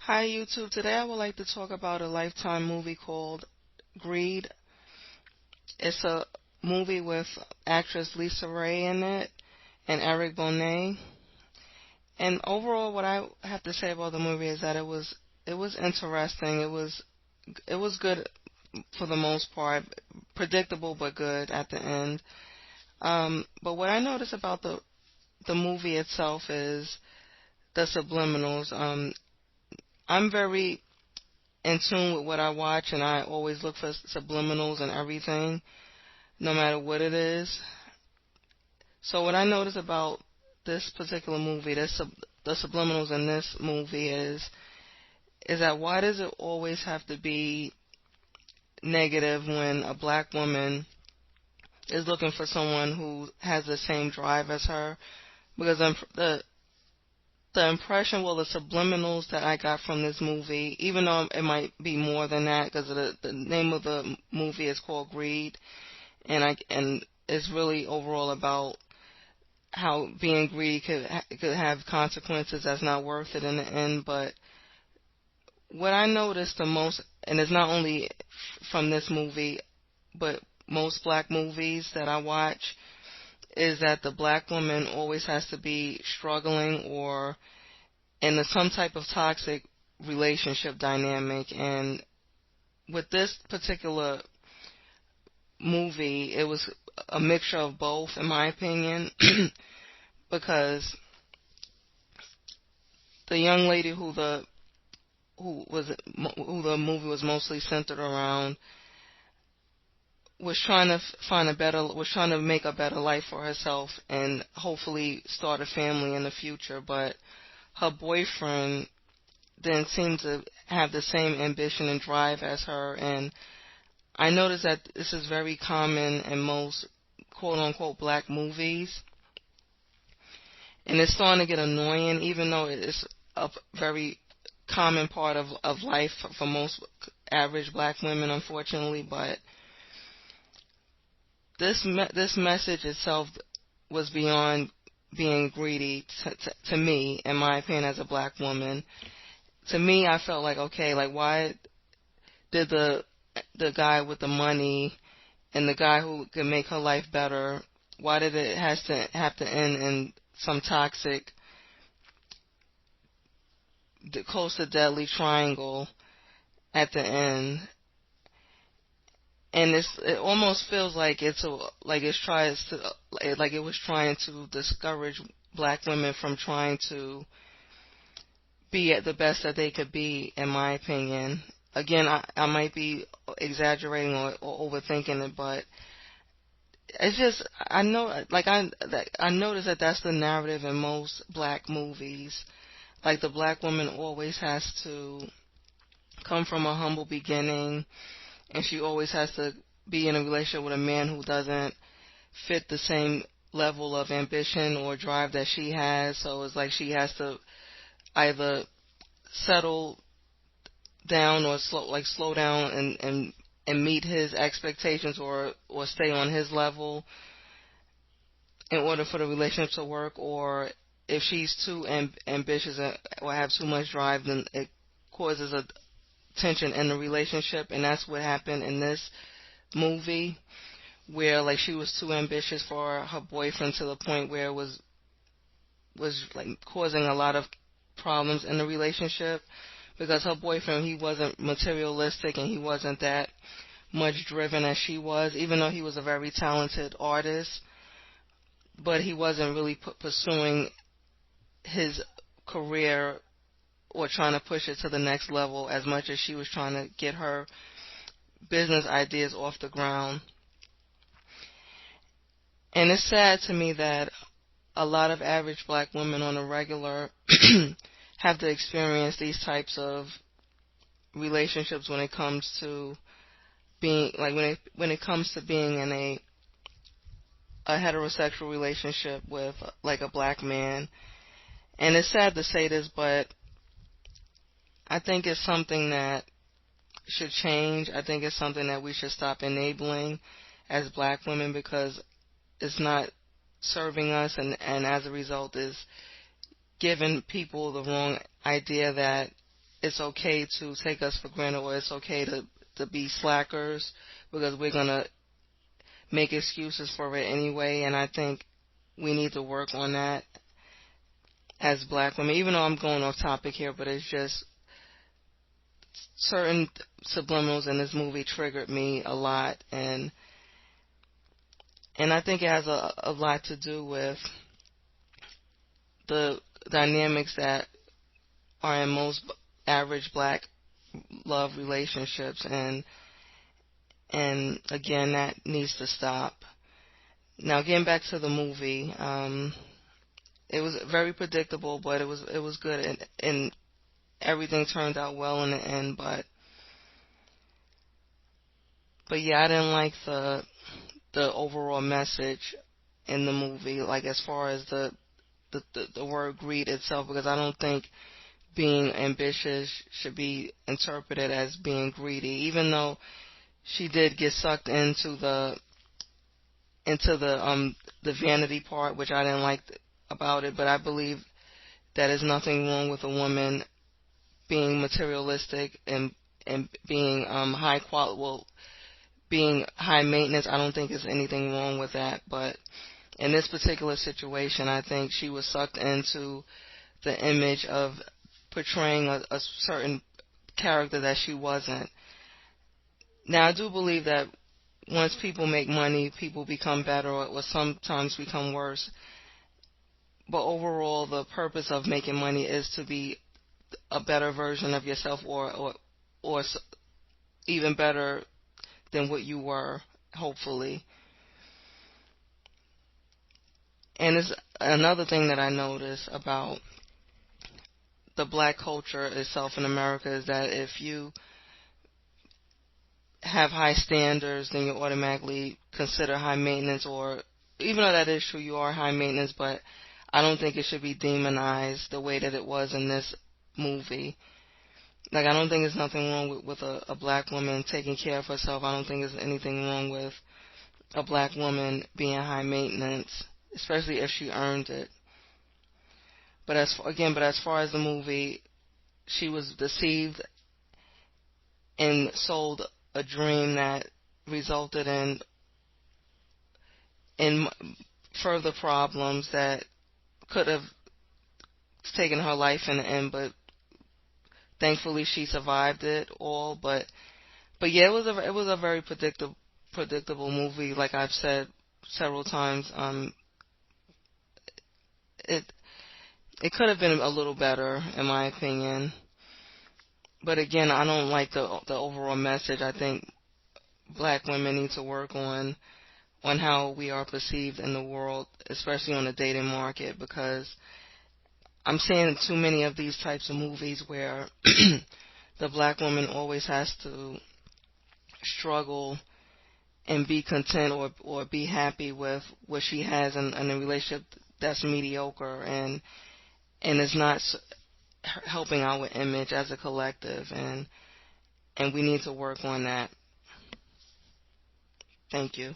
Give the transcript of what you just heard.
Hi YouTube. Today I would like to talk about a Lifetime movie called Greed. It's a movie with actress Lisa Ray in it and Eric Bonet. And overall, what I have to say about the movie is that it was interesting. It was good for the most part, predictable but good at the end. But what I noticed about the movie itself is the subliminals. I'm very in tune with what I watch, and I always look for subliminals and everything, no matter what it is. So what I notice about this particular movie, the subliminals in this movie is that why does it always have to be negative when a black woman is looking for someone who has the same drive as her? Because the impression, well, the subliminals that I got from this movie, even though it might be more than that, because the name of the movie is called Greed, and it's really overall about how being greedy could have consequences that's not worth it in the end. But what I noticed the most, and it's not only from this movie, but most black movies that I watch, is that the black woman always has to be struggling or in some type of toxic relationship dynamic. And with this particular movie, it was a mixture of both, in my opinion, because the young lady who the movie was mostly centered around was trying to was trying to make a better life for herself and hopefully start a family in the future. But her boyfriend didn't seem to have the same ambition and drive as her. And I noticed that this is very common in most quote unquote black movies. And it's starting to get annoying, even though it's a very common part of life for most average black women, unfortunately. But this message itself was beyond being greedy to me, in my opinion, as a black woman. To me, I felt like, okay, like why did the guy with the money and the guy who could make her life better, why did it has to have to end in some toxic, close to deadly triangle at the end? And it almost feels like like it was trying to discourage black women from trying to be at the best that they could be, in my opinion. Again, I might be exaggerating or overthinking it, but it's just I notice that that's the narrative in most black movies. Like the black woman always has to come from a humble beginning, and she always has to be in a relationship with a man who doesn't fit the same level of ambition or drive that she has. So it's like she has to either settle down or slow down and meet his expectations or stay on his level in order for the relationship to work. Or if she's too ambitious or have too much drive, then it causes a tension in the relationship. And that's what happened in this movie, where like she was too ambitious for her boyfriend to the point where it was like causing a lot of problems in the relationship, because her boyfriend, he wasn't materialistic and he wasn't that much driven as she was, even though he was a very talented artist. But he wasn't really pursuing his career or trying to push it to the next level as much as she was trying to get her business ideas off the ground. And it's sad to me that a lot of average black women on a regular have to experience these types of relationships when it comes to being like when it comes to being in a heterosexual relationship with like a black man. And it's sad to say this, but I think it's something that should change. I think it's something that we should stop enabling as black women, because it's not serving us, and as a result is giving people the wrong idea that it's okay to take us for granted, or it's okay to be slackers, because we're gonna make excuses for it anyway. And I think we need to work on that as black women. Even though I'm going off topic here, but it's just certain subliminals in this movie triggered me a lot, and I think it has a lot to do with the dynamics that are in most average black love relationships, and again, that needs to stop. Now, getting back to the movie, it was very predictable, but it was good, and everything turned out well in the end. But yeah, I didn't like the overall message in the movie, like as far as the word greed itself, because I don't think being ambitious should be interpreted as being greedy, even though she did get sucked into the vanity part, which I didn't like about it. But I believe that is nothing wrong with a woman being materialistic and being high quality, well, being high maintenance. I don't think there's anything wrong with that. But in this particular situation, I think she was sucked into the image of portraying a certain character that she wasn't. Now, I do believe that once people make money, people become better, or sometimes become worse. But overall, the purpose of making money is to be a better version of yourself, or even better than what you were, hopefully. And it's another thing that I notice about the black culture itself in America, is that if you have high standards, then you're automatically considered high maintenance, or even though that is true, you are high maintenance, but I don't think it should be demonized the way that it was in this movie. Like, I don't think there's nothing wrong with a black woman taking care of herself. I don't think there's anything wrong with a black woman being high maintenance, especially if she earned it. But as far as the movie, she was deceived and sold a dream that resulted in further problems that could have taken her life in the end. But thankfully, she survived it all. But yeah, it was a very predictable movie. Like I've said several times, it it could have been a little better, in my opinion. But again, I don't like the overall message. I think black women need to work on how we are perceived in the world, especially on the dating market, because I'm seeing too many of these types of movies where the black woman always has to struggle and be content, or be happy with what she has in a relationship that's mediocre, and is not helping our image as a collective, and we need to work on that. Thank you.